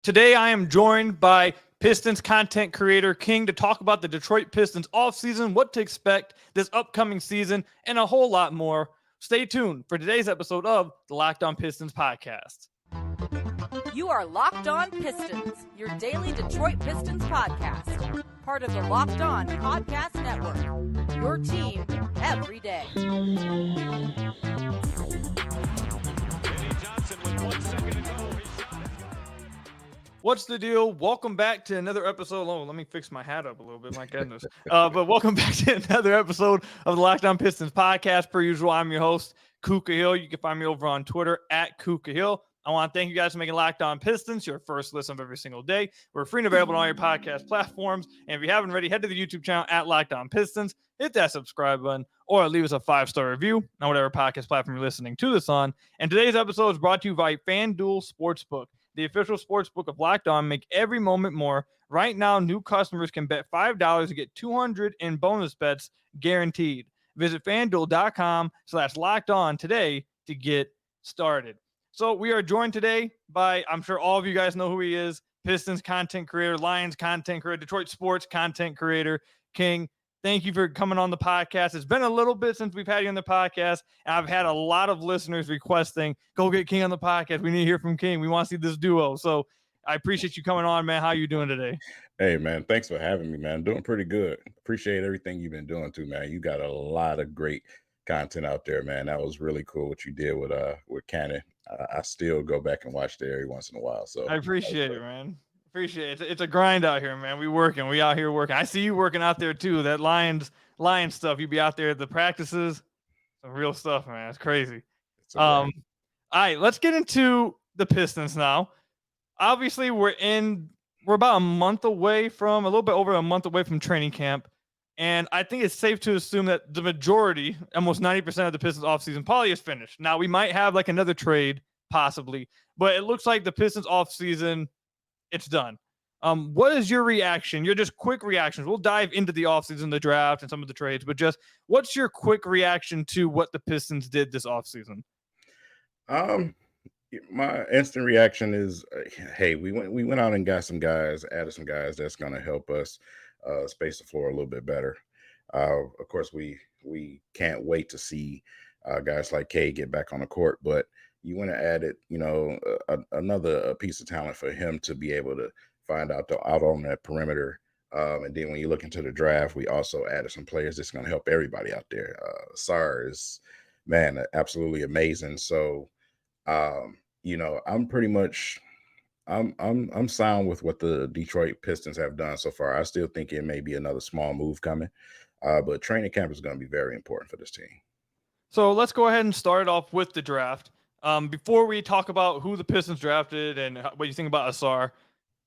Today, I am joined by Pistons content creator King to talk about the Detroit Pistons offseason, what to expect this upcoming season, and a whole lot more. Stay tuned for today's episode of the Locked On Pistons podcast. You are Locked On Pistons, your daily Detroit Pistons podcast. Part of the Locked On Podcast Network. Your team every day. What's the deal? Welcome back to another episode. Oh, let me fix my hat up a little bit. My goodness. But welcome back to another episode of the Locked On Pistons podcast. Per usual, I'm your host, Kuka Hill. You can find me over on Twitter at Kuka Hill. I want to thank you guys for making Locked On Pistons your first listen of every single day. We're free and available on all your podcast platforms. And if you haven't already, head to the YouTube channel at Locked On Pistons. Hit that subscribe button or leave us a 5-star review on whatever podcast platform you're listening to this on. And today's episode is brought to you by FanDuel Sportsbook, the official sportsbook of Locked On. Make every moment more. Right now, new customers can bet $5 to get $200 in bonus bets guaranteed. Visit FanDuel.com/LockedOn today to get started. So we are joined today by, I'm sure all of you guys know who he is, Pistons content creator, Lions content creator, Detroit sports content creator, King. Thank you for coming on the podcast. It's been a little bit since we've had you on the podcast, and I've had a lot of listeners requesting, go get King on the podcast. We need to hear from King. We want to see this duo. So I appreciate you coming on, man. How you doing today? Hey, man, thanks for having me, man. Doing pretty good. Appreciate everything you've been doing too, man. You got a lot of great content out there, man. That was really cool what you did with Cannon. I still go back and watch it every once in a while. So I appreciate it, man. Appreciate it. It's a grind out here, man. We out here working. I see you working out there too. That Lions stuff. You be out there at the practices. Some real stuff, man. It's crazy. All right, let's get into the Pistons now. Obviously, we're about a little bit over a month away from training camp. And I think it's safe to assume that the majority, almost 90% of the Pistons offseason probably is finished. Now, we might have like another trade, possibly, but it looks like the Pistons offseason, it's done. What is your reaction? Your just quick reactions. We'll dive into the offseason, the draft, and some of the trades, but just what's your quick reaction to what the Pistons did this offseason? My instant reaction is, hey, we went out and got some guys, added some guys that's going to help us space the floor a little bit better. Of course, we can't wait to see guys like Cade get back on the court, but you want to add it, another piece of talent for him to be able to find out on that perimeter. And then when you look into the draft, we also added some players that's going to help everybody out there. Ausar is, man, absolutely amazing. So, I'm pretty much, I'm sound with what the Detroit Pistons have done so far. I still think it may be another small move coming, but training camp is going to be very important for this team. So let's go ahead and start off with the draft. Before we talk about who the Pistons drafted and what you think about Ausar,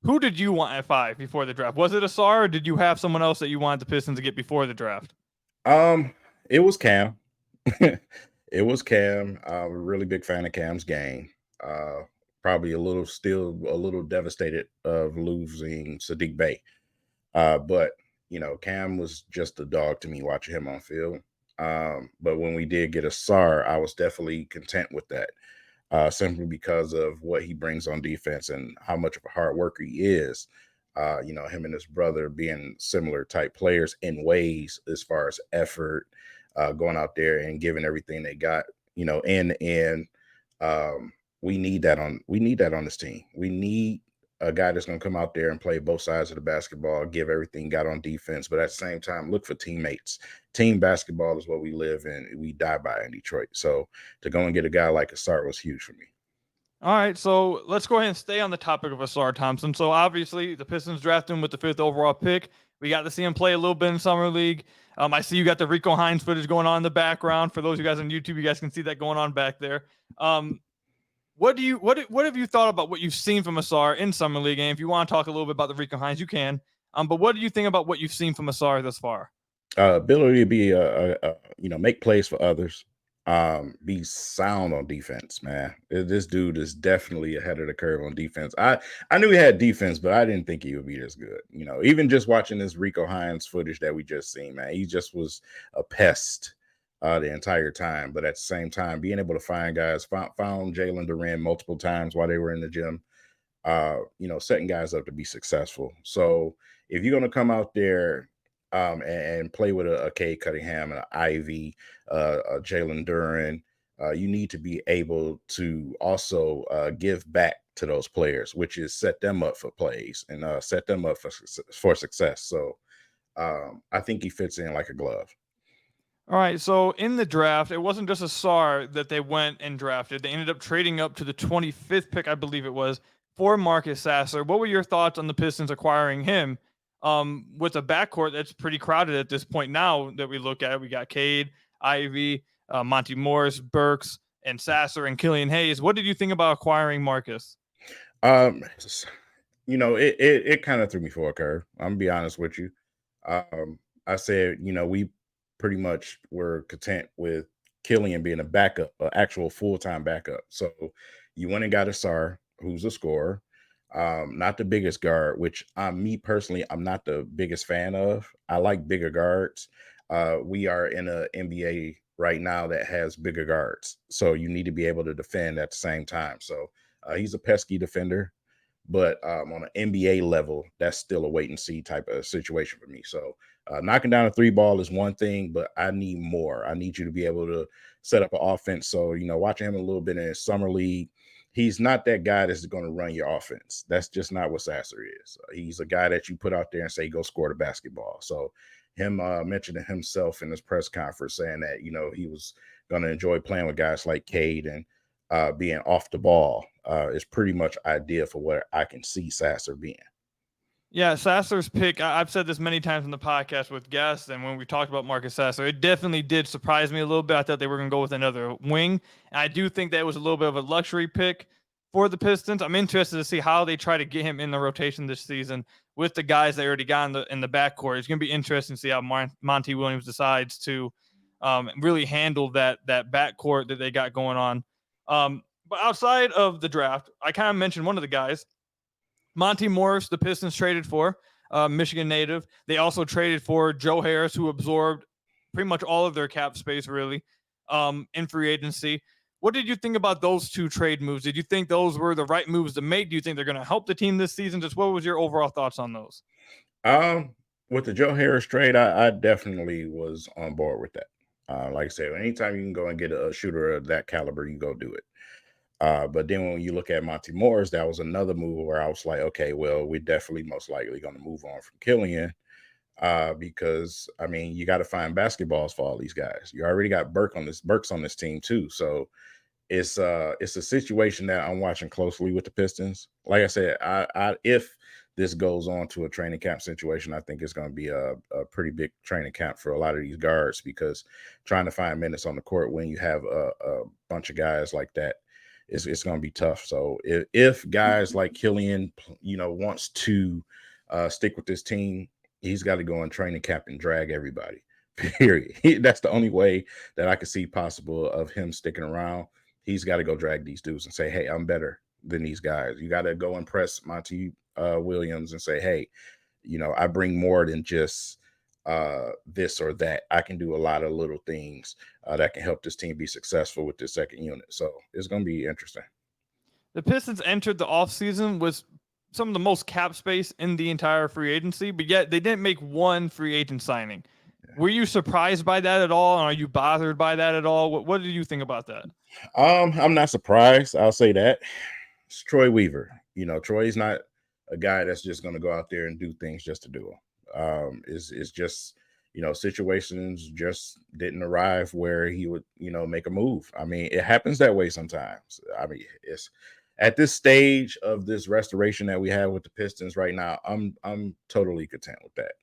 who did you want at 5 before the draft? Was it Ausar, or did you have someone else that you wanted the Pistons to get before the draft? It was Cam. It was Cam. I'm a really big fan of Cam's game. Probably still a little devastated of losing Sadiq Bey. But, Cam was just a dog to me watching him on field. But when we did get Ausar, I was definitely content with that, simply because of what he brings on defense and how much of a hard worker he is. Him and his brother being similar type players in ways as far as effort, going out there and giving everything they got, in the end. We need that on this team. We need a guy that's going to come out there and play both sides of the basketball, give everything got on defense, but at the same time, look for teammates. Team basketball is what we live in. We die by in Detroit. So to go and get a guy like Ausar was huge for me. All right, so let's go ahead and stay on the topic of Ausar Thompson. So obviously the Pistons drafted him with the 5th overall pick. We got to see him play a little bit in Summer League. I see you got the Rico Hines footage going on in the background. For those of you guys on YouTube, you guys can see that going on back there. What have you thought about what you've seen from Ausar in Summer League? And if you want to talk a little bit about the Rico Hines, you can. But what do you think about what you've seen from Ausar thus far? Ability to be make plays for others. Be sound on defense, man. This dude is definitely ahead of the curve on defense. I knew he had defense, but I didn't think he would be this good. Even just watching this Rico Hines footage that we just seen, man, he just was a pest the entire time. But at the same time, being able to find guys, found Jalen Duren multiple times while they were in the gym. setting guys up to be successful. So if you're going to come out there and play with a Cade Cunningham and an Ivy, a Jalen Duren, you need to be able to also give back to those players, which is set them up for plays and set them up for success. So I think he fits in like a glove. All right, so in the draft, it wasn't just Ausar that they went and drafted. They ended up trading up to the 25th pick, I believe it was, for Marcus Sasser. What were your thoughts on the Pistons acquiring him with a backcourt that's pretty crowded at this point now that we look at? We got Cade, Ivy, Monty Morris, Burks, and Sasser, and Killian Hayes. What did you think about acquiring Marcus? It kind of threw me for a curve. I'm going to be honest with you. I said, we pretty much were content with Killian being a backup, an actual full-time backup. So you went and got Ausar, who's a scorer, not the biggest guard, which me personally, I'm not the biggest fan of. I like bigger guards. We are in an NBA right now that has bigger guards. So you need to be able to defend at the same time. So he's a pesky defender. But on an NBA level, that's still a wait and see type of situation for me. So knocking down a three ball is one thing, but I need more. I need you to be able to set up an offense. So, watching him a little bit in his summer league, he's not that guy that's going to run your offense. That's just not what Sasser is. He's a guy that you put out there and say, go score the basketball. So him mentioning himself in his press conference saying that, he was going to enjoy playing with guys like Cade and being off the ball is pretty much ideal for what I can see Sasser being. Yeah, Sasser's pick, I've said this many times in the podcast with guests, and when we talked about Marcus Sasser, it definitely did surprise me a little bit. I thought they were going to go with another wing. And I do think that was a little bit of a luxury pick for the Pistons. I'm interested to see how they try to get him in the rotation this season with the guys they already got in the backcourt. It's going to be interesting to see how Monty Williams decides to really handle that backcourt that they got going on. But outside of the draft, I kind of mentioned one of the guys, Monty Morris, the Pistons traded for, Michigan native. They also traded for Joe Harris, who absorbed pretty much all of their cap space, really, in free agency. What did you think about those two trade moves? Did you think those were the right moves to make? Do you think they're going to help the team this season? Just what was your overall thoughts on those? With the Joe Harris trade, I definitely was on board with that. Like I said, anytime you can go and get a shooter of that caliber, you go do it. But then when you look at Monty Morris, that was another move where I was like, okay, well, we're definitely most likely going to move on from Killian because, you got to find basketballs for all these guys. You already got Burks on this team too. So it's a situation that I'm watching closely with the Pistons. Like I said, if this goes on to a training camp situation, I think it's going to be a pretty big training camp for a lot of these guards because trying to find minutes on the court when you have a bunch of guys like that, it's going to be tough. So if guys like Killian, wants to stick with this team, he's got to go in training camp and drag everybody, period. That's the only way that I could see possible of him sticking around. He's got to go drag these dudes and say, hey, I'm better than these guys. You got to go impress Monty Williams and say, hey, I bring more than just this or that. I can do a lot of little things that can help this team be successful with this second unit. So it's going to be interesting. The Pistons entered the offseason with some of the most cap space in the entire free agency, but yet they didn't make one free agent signing. Yeah. Were you surprised by that at all? Are you bothered by that at all? What did you think about that? I'm not surprised. I'll say that. It's Troy Weaver. Troy's not a guy that's just going to go out there and do things just to do them. It's just, situations just didn't arrive where he would, make a move. It happens that way sometimes. It's at this stage of this restoration that we have with the Pistons right now, I'm totally content with that.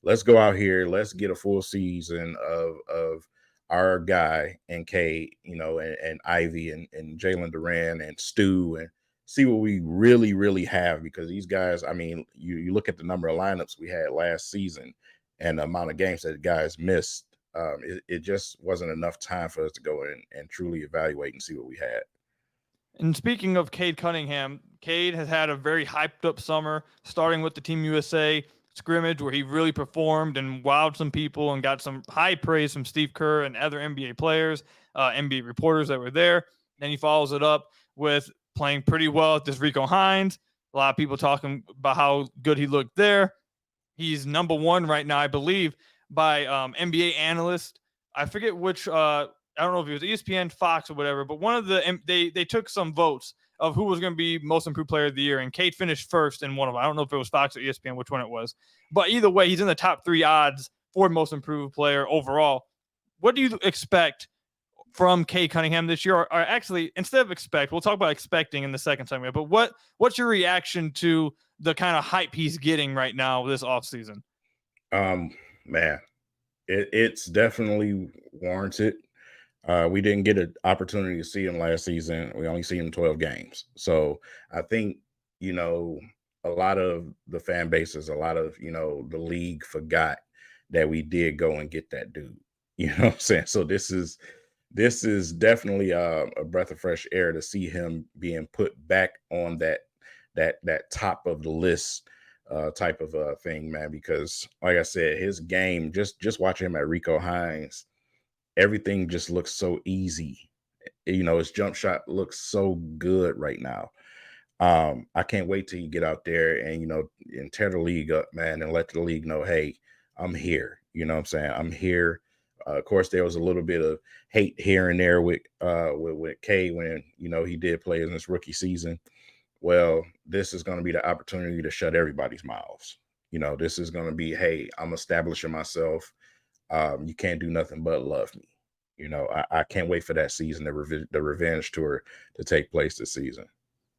Let's go out here, let's get a full season of our guy and Cade, and Ivy and Jalen Duren and Stu and see what we really, really have, because these guys, you look at the number of lineups we had last season and the amount of games that the guys missed. It just wasn't enough time for us to go in and truly evaluate and see what we had. And speaking of Cade Cunningham, Cade has had a very hyped up summer, starting with the Team USA scrimmage where he really performed and wowed some people and got some high praise from Steve Kerr and other NBA players, NBA reporters that were there. Then he follows it up with playing pretty well at this Rico Hines. A lot of people talking about how good he looked there. He's number one right now, I believe, by NBA analyst. I forget which. I don't know if it was ESPN, Fox, or whatever. But one of the they took some votes of who was going to be most improved player of the year, and Cade finished first in one of them. I don't know if it was Fox or ESPN, which one it was. But either way, he's in the top 3 odds for most improved player overall. What do you expect from Cade Cunningham this year? Or actually, instead of expect, we'll talk about expecting in the second segment. But what's your reaction to the kind of hype he's getting right now this offseason? Man, it's definitely warranted. We didn't get an opportunity to see him last season. We only see him 12 games. So I think, a lot of the fan bases, a lot of, the league forgot that we did go and get that dude. You know what I'm saying? So this is definitely a breath of fresh air to see him being put back on that top of the list type of thing, man. Because like I said, his game, just watching him at Rico Hines, everything just looks so easy. His jump shot looks so good right now. I can't wait till you get out there and, and tear the league up, man, and let the league know, hey, I'm here. You know what I'm saying? I'm here. Of course, there was a little bit of hate here and there with Cade when, he did play in his rookie season. Well, this is going to be the opportunity to shut everybody's mouths. This is going to be, hey, I'm establishing myself. You can't do nothing but love me. I can't wait for that season, the revenge tour to take place this season.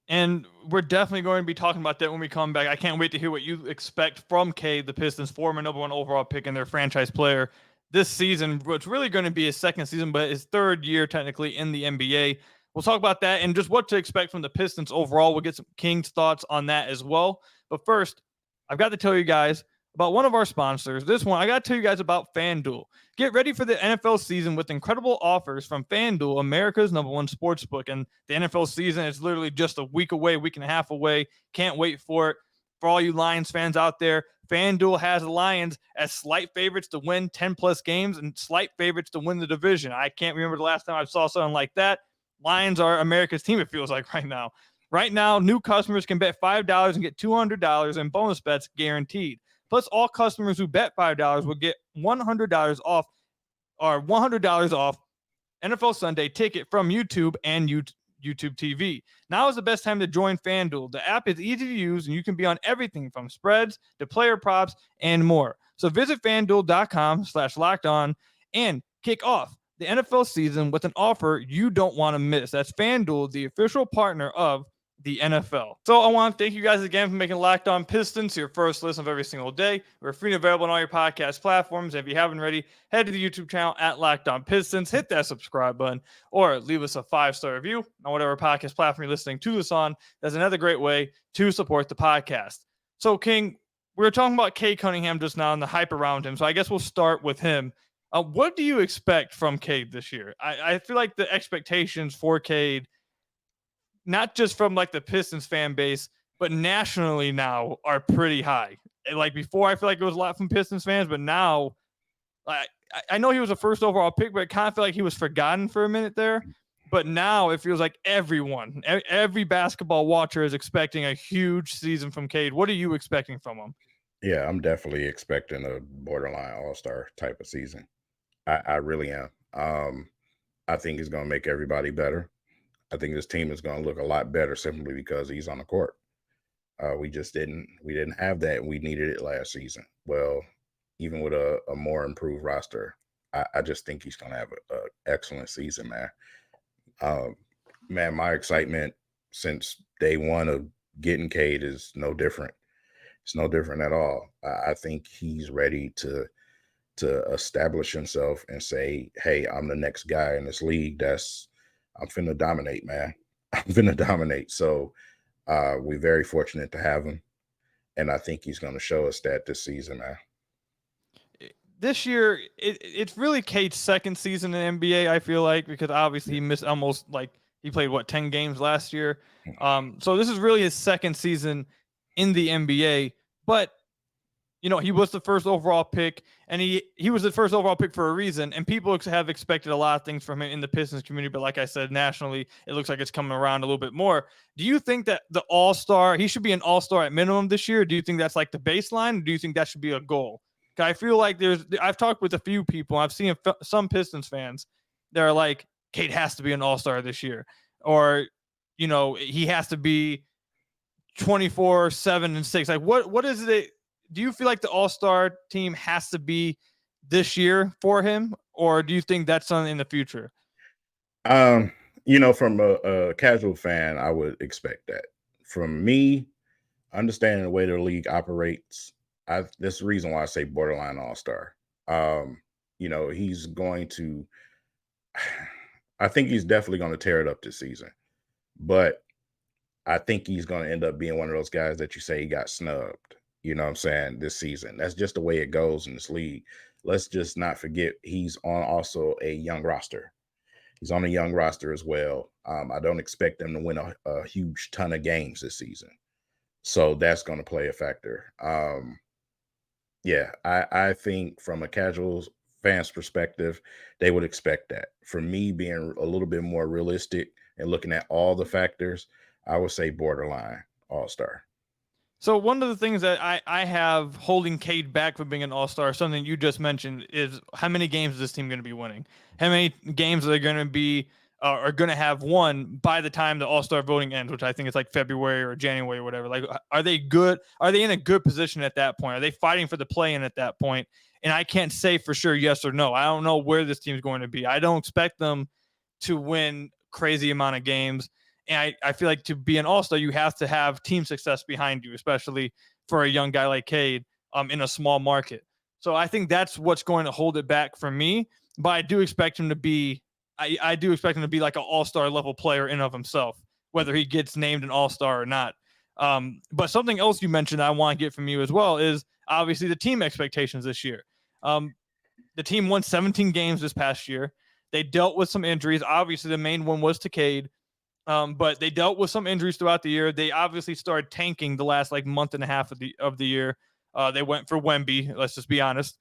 And we're definitely going to be talking about that when we come back. I can't wait to hear what you expect from Cade, the Pistons' former number 1 overall pick and their franchise player this season. It's really going to be his second season, but his third year technically in the NBA. We'll talk about that and just what to expect from the Pistons overall. We'll get some King's thoughts on that as well. But first, I've got to tell you guys about one of our sponsors. This one, I got to tell you guys about FanDuel. Get ready for the NFL season with incredible offers from FanDuel, America's number 1 sportsbook. And the NFL season is literally just a week away, week and a half away. Can't wait for it. For all you Lions fans out there, FanDuel has the Lions as slight favorites to win 10-plus games and slight favorites to win the division. I can't remember the last time I saw something like that. Lions are America's team, it feels like right now. Right now, new customers can bet $5 and get $200 in bonus bets guaranteed. Plus, all customers who bet $5 will get $100 off NFL Sunday ticket from YouTube and YouTube TV. Now is the best time to join FanDuel. The app is easy to use, and you can be on everything from spreads to player props and more. So visit FanDuel.com/lockedon and kick off the NFL season with an offer you don't want to miss. That's FanDuel, the official partner of the NFL. So I want to thank you guys again for making Locked On Pistons your first listen of every single day. We're free and available on all your podcast platforms. If you haven't already, head to the YouTube channel at Locked On Pistons, hit that subscribe button, or leave us a 5-star review on whatever podcast platform you're listening to this on. That's another great way to support the podcast. So King, we were talking about Cade Cunningham just now and the hype around him. So I guess we'll start with him. What do you expect from Cade this year? I feel like the expectations for Cade, not just from like the Pistons fan base, but nationally now are pretty high. Like before, I feel like it was a lot from Pistons fans, but now I know he was a first overall pick, but it kind of felt like he was forgotten for a minute there. But now it feels like every basketball watcher is expecting a huge season from Cade. What are you expecting from him? Yeah, I'm definitely expecting a borderline all-star type of season. I really am. I think he's going to make everybody better. I think this team is going to look a lot better simply because he's on the court. We didn't have that. And we needed it last season. Well, even with a more improved roster, I just think he's going to have an excellent season, man. Man, my excitement since day one of getting Cade is no different. It's no different at all. I think he's ready to establish himself and say, hey, I'm the next guy in this league. I'm finna dominate, man. I'm finna dominate. So we're very fortunate to have him. And I think he's going to show us that this season, man. This year, it's really Cade's second season in the NBA, I feel like, because obviously he missed almost he played 10 games last year. So this is really his second season in the NBA. But he was the first overall pick, and he was the first overall pick for a reason, and people have expected a lot of things from him in the Pistons community, but like I said, nationally, it looks like it's coming around a little bit more. Do you think that the All-Star, he should be an All-Star at minimum this year? Do you think that's like the baseline, or do you think that should be a goal? I feel like I've talked with a few people, I've seen some Pistons fans that are like, Cade has to be an All-Star this year, or, he has to be 24, 7, and 6. Like, what is it? Do you feel like the All-Star team has to be this year for him, or do you think that's something in the future? From a casual fan, I would expect that. From me, understanding the way the league operates, that's the reason why I say borderline All-Star. He's going to, I think he's definitely going to tear it up this season, but I think he's going to end up being one of those guys that you say he got snubbed, this season. That's just the way it goes in this league. Let's just not forget he's on also a young roster. He's on a young roster as well. I don't expect them to win a huge ton of games this season. So that's going to play a factor. I think from a casual fan's perspective, they would expect that. For me, being a little bit more realistic and looking at all the factors, I would say borderline All-Star. So one of the things that I have holding Cade back from being an All-Star, something you just mentioned, is how many games is this team going to be winning? How many games are they going to be are going to have won by the time the All-Star voting ends, which I think is like February or January or whatever. Like, are they good? Are they in a good position at that point? Are they fighting for the play-in at that point? And I can't say for sure yes or no. I don't know where this team's going to be. I don't expect them to win crazy amount of games. And I feel like to be an All-Star, you have to have team success behind you, especially for a young guy like Cade in a small market. So I think that's what's going to hold it back for me. But I do expect him to be I do expect him to be like an All-Star level player in of himself, whether he gets named an All-Star or not. But something else you mentioned I want to get from you as well is obviously the team expectations this year. The team won 17 games this past year. They dealt with some injuries. Obviously, the main one was to Cade. But they dealt with some injuries throughout the year. They obviously started tanking the last month and a half of the year. They went for Wemby. Let's just be honest.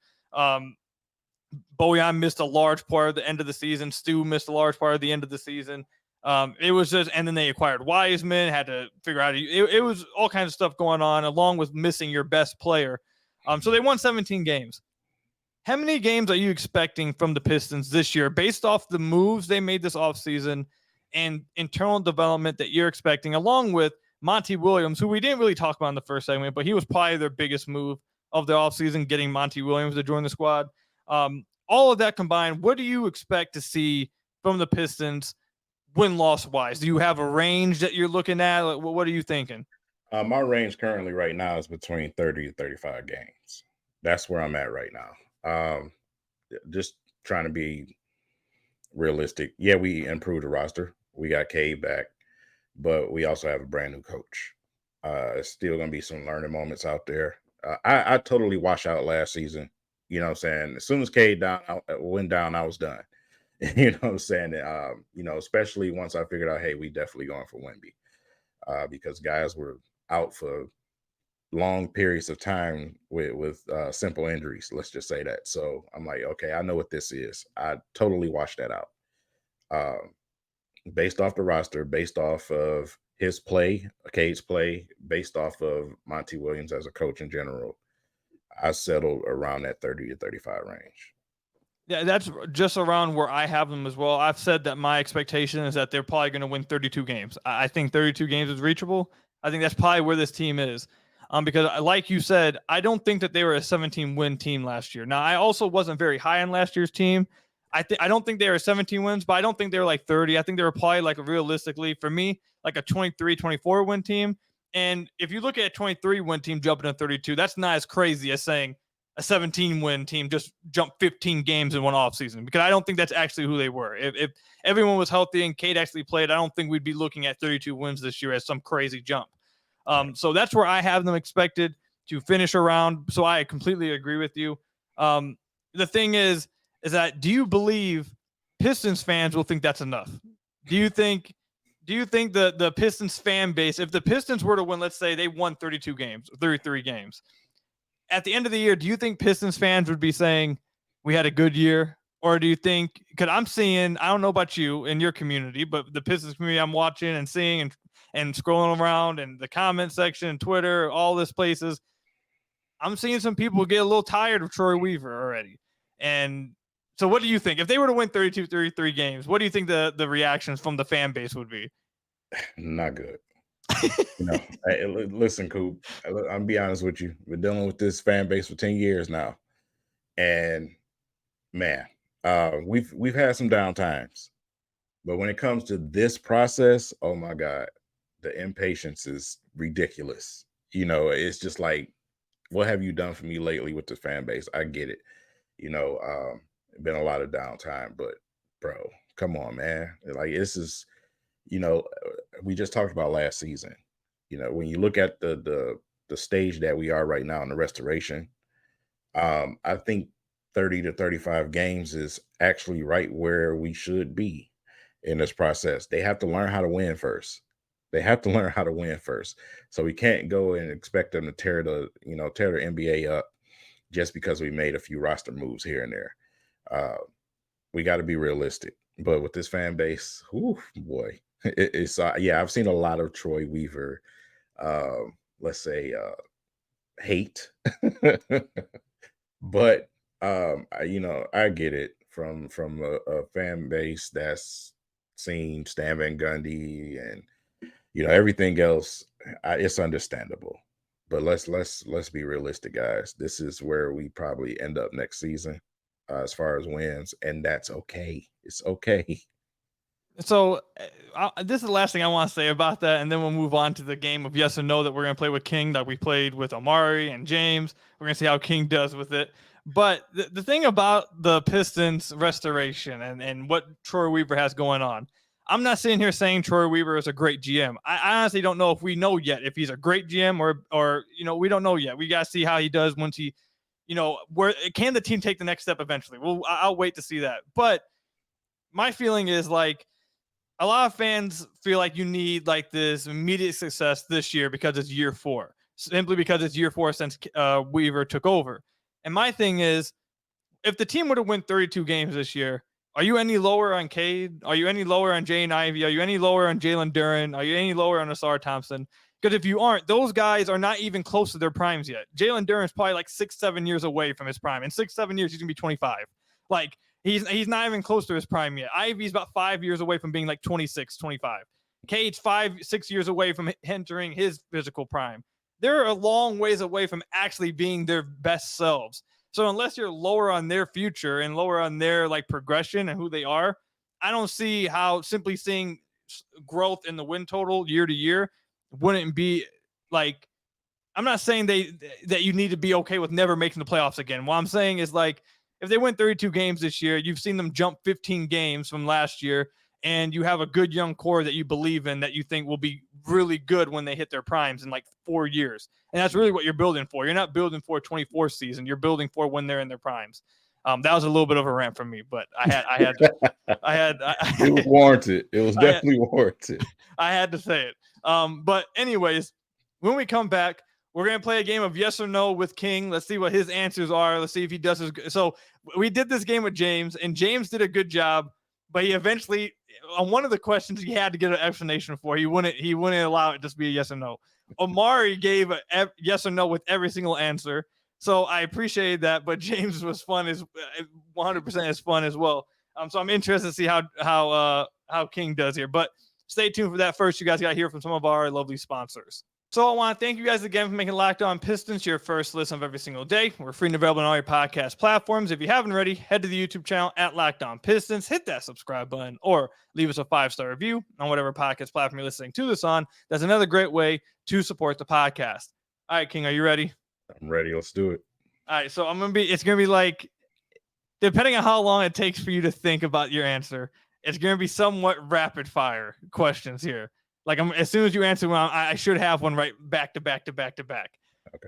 Bojan missed a large part of the end of the season. Stu missed a large part of the end of the season. It was just, and then they acquired Wiseman. Had to figure out it was all kinds of stuff going on, along with missing your best player. So they won 17 games. How many games are you expecting from the Pistons this year, based off the moves they made this offseason and internal development that you're expecting, along with Monty Williams, who we didn't really talk about in the first segment, but he was probably their biggest move of the offseason, getting Monty Williams to join the squad. All of that combined, what do you expect to see from the Pistons win-loss wise? Do you have a range that you're looking at? What are you thinking? My range currently right now is between 30 to 35 games. That's where I'm at right now. Just trying to be realistic. Yeah, we improved the roster. We got Cade back, but we also have a brand new coach. It's still going to be some learning moments out there. I totally washed out last season. You know what I'm saying? As soon as Cade went down, I was done. You know what I'm saying? Especially once I figured out, hey, we definitely going for Wemby, because guys were out for long periods of time with simple injuries. Let's just say that. So I'm like, okay, I know what this is. I totally washed that out. Based off the roster, based off of his play, Cade's play, based off of Monty Williams as a coach in general, I settled around that 30 to 35 range. Yeah, that's just around where I have them as well. I've said that my expectation is that they're probably going to win 32 games. I think 32 games is reachable. I think that's probably where this team is. Because like you said, I don't think that they were a 17-win team last year. Now, I also wasn't very high on last year's team. I don't think they were 17 wins, but I don't think they were like 30. I think they were probably realistically for me, like a 23, 24 win team. And if you look at a 23 win team jumping to 32, that's not as crazy as saying a 17-win team just jumped 15 games in one offseason, because I don't think that's actually who they were. If everyone was healthy and Cade actually played, I don't think we'd be looking at 32 wins this year as some crazy jump. So that's where I have them expected to finish around. So I completely agree with you. The thing is that, do you believe Pistons fans will think that's enough? Do you think the Pistons fan base, if the Pistons were to win, let's say they won 32 games, 33 games, at the end of the year, do you think Pistons fans would be saying we had a good year? Or do you think, because I'm seeing, I don't know about you in your community, but the Pistons community I'm watching and seeing and scrolling around and the comment section, Twitter, all these places, I'm seeing some people get a little tired of Troy Weaver already. And so what do you think? If they were to win 32, 33 games, what do you think the reactions from the fan base would be? Not good. Hey, listen, Coop, I'll be honest with you. We're dealing with this fan base for 10 years now. And man, we've had some down times. But when it comes to this process, oh my God, the impatience is ridiculous. It's just like, what have you done for me lately with the fan base? I get it. Been a lot of downtime, but bro, come on, man. Like this is, we just talked about last season. When you look at the stage that we are right now in the restoration, I think 30 to 35 games is actually right where we should be in this process. They have to learn how to win first. So we can't go and expect them to tear the NBA up just because we made a few roster moves here and there. We got to be realistic. But with this fan base, boy, it's I've seen a lot of Troy Weaver, let's say, hate. But I get it from a fan base that's seen Stan Van Gundy and everything else. It's understandable, but let's be realistic, guys. This is where we probably end up next season as far as wins, and that's okay. It's okay. So this is the last thing I want to say about that, and then we'll move on to the game of yes or no that we're going to play with King, that we played with Omari and James. We're going to see how King does with it. But the thing about the Pistons restoration and what Troy Weaver has going on, I'm not sitting here saying Troy Weaver is a great GM. I honestly don't know if we know yet if he's a great GM or we don't know yet. We got to see how he does once he, where can the team take the next step eventually? Well, I'll wait to see that. But my feeling is like a lot of fans feel like you need like this immediate success this year because it's year 4, simply because it's year 4 since Weaver took over. And my thing is, if the team were to win 32 games this year, are you any lower on Cade? Are you any lower on Jane Ivey? Are you any lower on Jalen Duren? Are you any lower on Ausar Thompson? Because if you aren't, those guys are not even close to their primes yet. Jalen Duren's probably like 6-7 years away from his prime. In 6-7 years, he's going to be 25. Like, he's not even close to his prime yet. Ivy's about 5 years away from being like 26, 25. Cade's 5-6 years away from entering his physical prime. They're a long ways away from actually being their best selves. So unless you're lower on their future and lower on their like progression and who they are, I don't see how simply seeing growth in the win total year to year wouldn't be like, I'm not saying that you need to be okay with never making the playoffs again. What I'm saying is like, if they win 32 games this year, you've seen them jump 15 games from last year, and you have a good young core that you believe in, that you think will be really good when they hit their primes in like 4 years. And that's really what you're building for. You're not building for a 24 season. You're building for when they're in their primes. That was a little bit of a rant from me, but it was warranted. It was definitely warranted. I had to say it. But anyways, when we come back, we're going to play a game of yes or no with King. Let's see what his answers are. Let's see if he does his good. So we did this game with James, and James did a good job, but he eventually, on one of the questions, he had to get an explanation for. He wouldn't allow it just be a yes or no. Omari gave a yes or no with every single answer. So I appreciated that, but James was fun, is 100% as fun as well. So I'm interested to see how King does here, but stay tuned for that. First, you guys got to hear from some of our lovely sponsors. So I want to thank you guys again for making Locked On Pistons your first listen of every single day. We're free and available on all your podcast platforms. If you haven't already, head to the YouTube channel at Locked On Pistons, hit that subscribe button, or leave us a 5-star review on whatever podcast platform you're listening to this on. That's another great way to support the podcast. All right, King, are you ready? I'm ready. Let's do it. All right, so it's going to be like, depending on how long it takes for you to think about your answer, it's going to be somewhat rapid fire questions here. Like, as soon as you answer one, I should have one right back to back to back to back. Okay.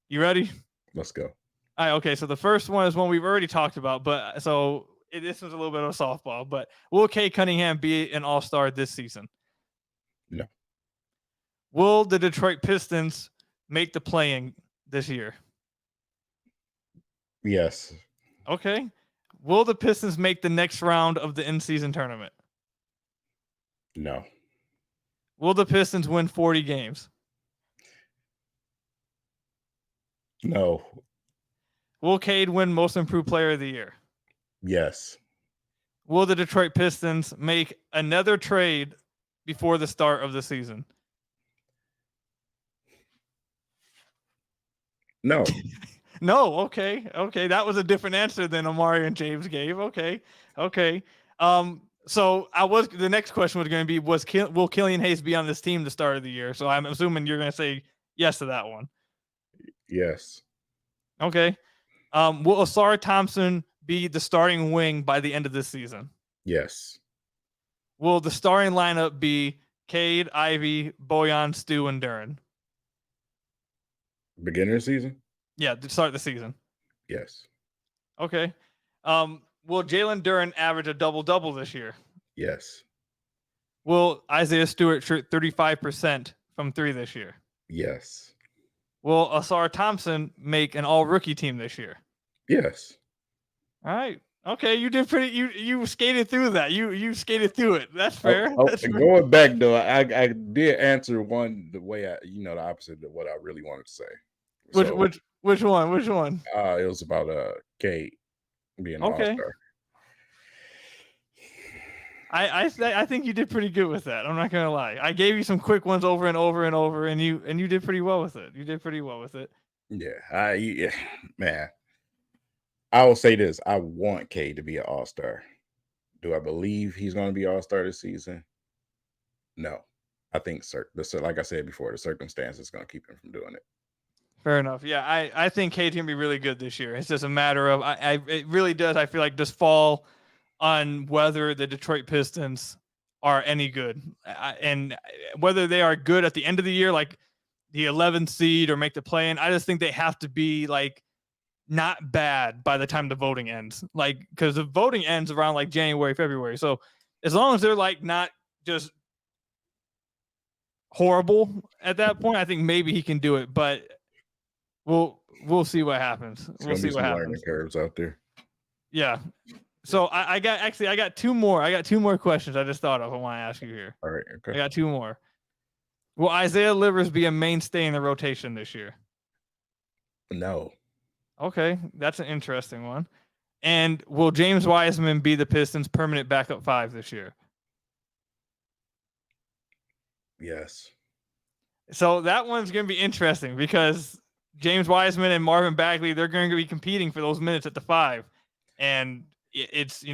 You ready? Let's go. All right. Okay. So the first one is one we've already talked about, but this is a little bit of a softball. But will Cade Cunningham be an All-Star this season? No. Will the Detroit Pistons make the play-in this year? Yes. Okay. Will the Pistons make the next round of the in-season tournament? No. Will the Pistons win 40 games? No. Will Cade win Most Improved Player of the Year? Yes. Will the Detroit Pistons make another trade before the start of the season? No. No. Okay. That was a different answer than Amari and James gave. Okay. So the next question was going to be, will Killian Hayes be on this team the start of the year? So I'm assuming you're going to say yes to that one. Yes. Okay. Will Ausar Thompson be the starting wing by the end of this season? Yes. Will the starting lineup be Cade, Ivy, Bojan, Stu, and Duren? Beginner season? Yeah, to start the season. Yes. Okay. Will Jalen Duren average a double-double this year? Yes. Will Isaiah Stewart shoot 35% from three this year? Yes. Will Ausar Thompson make an all-rookie team this year? Yes. All right. Okay, you did pretty. You skated through that. You skated through it. That's fair. That's fair. Going back though, I did answer one the way the opposite of what I really wanted to say. Which one? Which one? It was about Cade being an All-Star. I think you did pretty good with that. I'm not gonna lie. I gave you some quick ones over and over and over, and you did pretty well with it. You did pretty well with it. Yeah, man. I will say this: I want Cade to be an All-Star. Do I believe he's going to be All-Star this season? No. I think like I said before, the circumstances is going to keep him from doing it. Fair enough. Yeah, I think Cade's gonna be really good this year. It's just a matter of it really does. I feel like just fall on whether the Detroit Pistons are any good, and whether they are good at the end of the year, like the 11th seed, or make the play-in. I just think they have to be like not bad by the time the voting ends, like, because the voting ends around like January, February. So as long as they're like not just horrible at that point, I think maybe he can do it. But we'll see what happens. We'll see what happens. Learning curves out there. Yeah. So I got two more. I got two more questions I just thought of. I want to ask you here. All right. Okay. I got two more. Will Isaiah Livers be a mainstay in the rotation this year? No. Okay, that's an interesting one. And will James Wiseman be the Pistons' permanent backup five this year? Yes. So that one's going to be interesting because James Wiseman and Marvin Bagley, they're going to be competing for those minutes at the five. And it's,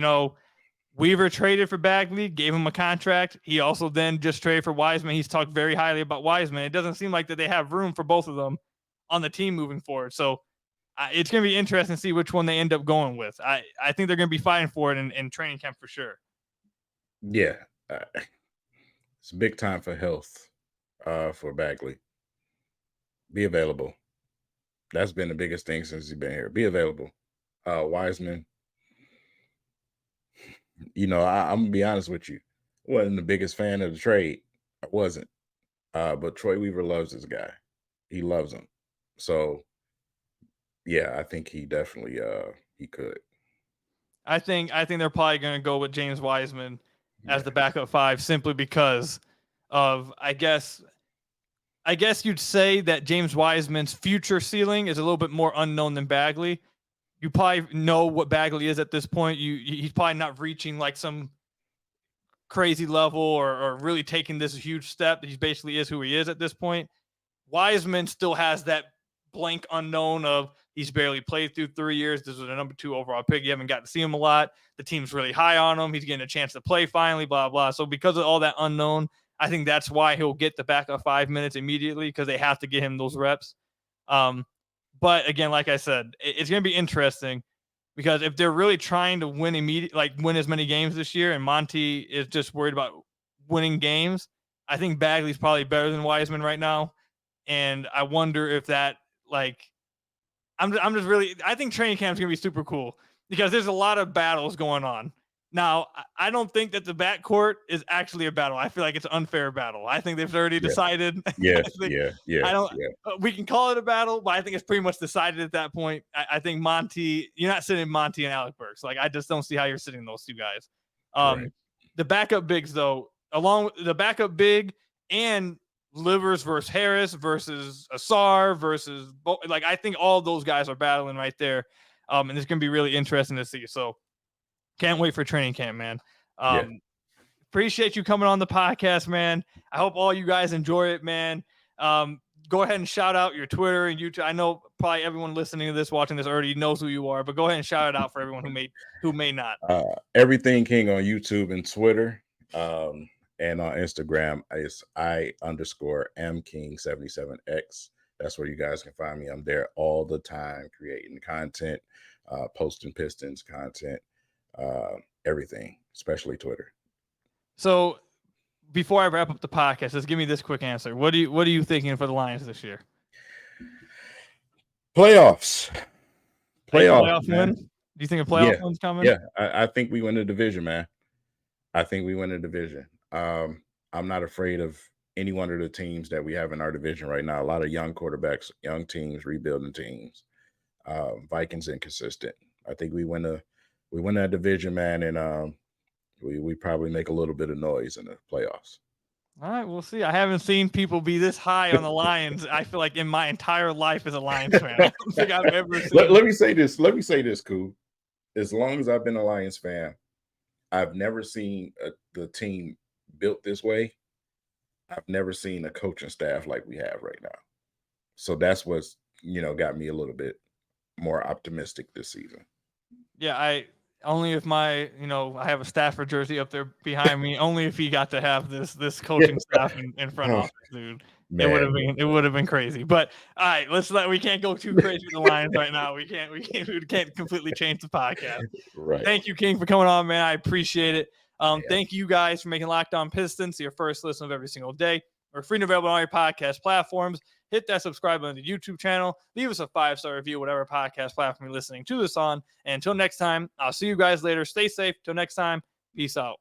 Weaver traded for Bagley, gave him a contract. He also then just traded for Wiseman. He's talked very highly about Wiseman. It doesn't seem like that they have room for both of them on the team moving forward. So it's going to be interesting to see which one they end up going with. I think they're going to be fighting for it in training camp for sure. Yeah. It's big time for health for Bagley. Be available. That's been the biggest thing since he's been here. Be available. Wiseman, I'm going to be honest with you. I wasn't the biggest fan of the trade. I wasn't. But Troy Weaver loves this guy. He loves him. So, yeah, I think he definitely he could. I think they're probably going to go with James Wiseman as the backup five simply because of, I guess you'd say that James Wiseman's future ceiling is a little bit more unknown than Bagley. You probably know what Bagley is at this point. He's probably not reaching like some crazy level or really taking this huge step. He basically is who he is at this point. Wiseman still has that blank unknown of he's barely played through 3 years. This was a number 2 overall pick. You haven't got to see him a lot. The team's really high on him. He's getting a chance to play finally, blah, blah. So because of all that unknown, I think that's why he'll get the backup 5 minutes immediately because they have to get him those reps. But again, like I said, it's going to be interesting because if they're really trying to win win as many games this year, and Monty is just worried about winning games, I think Bagley's probably better than Wiseman right now. And I wonder if that, I think training camp is going to be super cool because there's a lot of battles going on. Now, I don't think that the backcourt is actually a battle. I feel like it's an unfair battle. I think they've already decided. Yes, I don't. We can call it a battle, but I think it's pretty much decided at that point. I think Monty, you're not sitting Monty and Alec Burks. Like, I just don't see how you're sitting those two guys. The backup bigs, though, along with the backup big and Livers versus Harris versus Ausar versus, like, I think all of those guys are battling right there. And it's going to be really interesting to see. So, can't wait for training camp, man. Appreciate you coming on the podcast, man. I hope all you guys enjoy it, man. Go ahead and shout out your Twitter and YouTube. I know probably everyone listening to this, watching this already knows who you are, but go ahead and shout it out for everyone who may not. EverythingKing on YouTube and Twitter. And on Instagram is I_amking77x. That's where you guys can find me. I'm there all the time creating content, posting Pistons content. Everything, especially Twitter. So before I wrap up the podcast, just give me this quick answer. What are you thinking for the Lions this year? Playoff win? Do you think a playoff win's coming? Yeah, I think we win the division, man. I think we win the division. I'm not afraid of any one of the teams that we have in our division right now. A lot of young quarterbacks, young teams, rebuilding teams. Vikings inconsistent. I think we win that division, man, and we probably make a little bit of noise in the playoffs. All right, we'll see. I haven't seen people be this high on the Lions. I feel like in my entire life as a Lions fan, I don't think I've ever seen. Let me say this, Cool. As long as I've been a Lions fan, I've never seen the team built this way. I've never seen a coaching staff like we have right now. So that's what's got me a little bit more optimistic this season. Yeah, only if I have a Stafford jersey up there behind me. Only if he got to have this coaching staff in front of us, dude. Man, it would have been crazy. But all right, we can't go too crazy with the Lions right now. We can't completely change the podcast. Right. Thank you, King, for coming on, man. I appreciate it. Thank you guys for making Locked On Pistons your first listen of every single day. We're free and available on all your podcast platforms. Hit that subscribe button to the YouTube channel. Leave us a 5-star review, whatever podcast platform you're listening to this on. And until next time, I'll see you guys later. Stay safe. Till next time, peace out.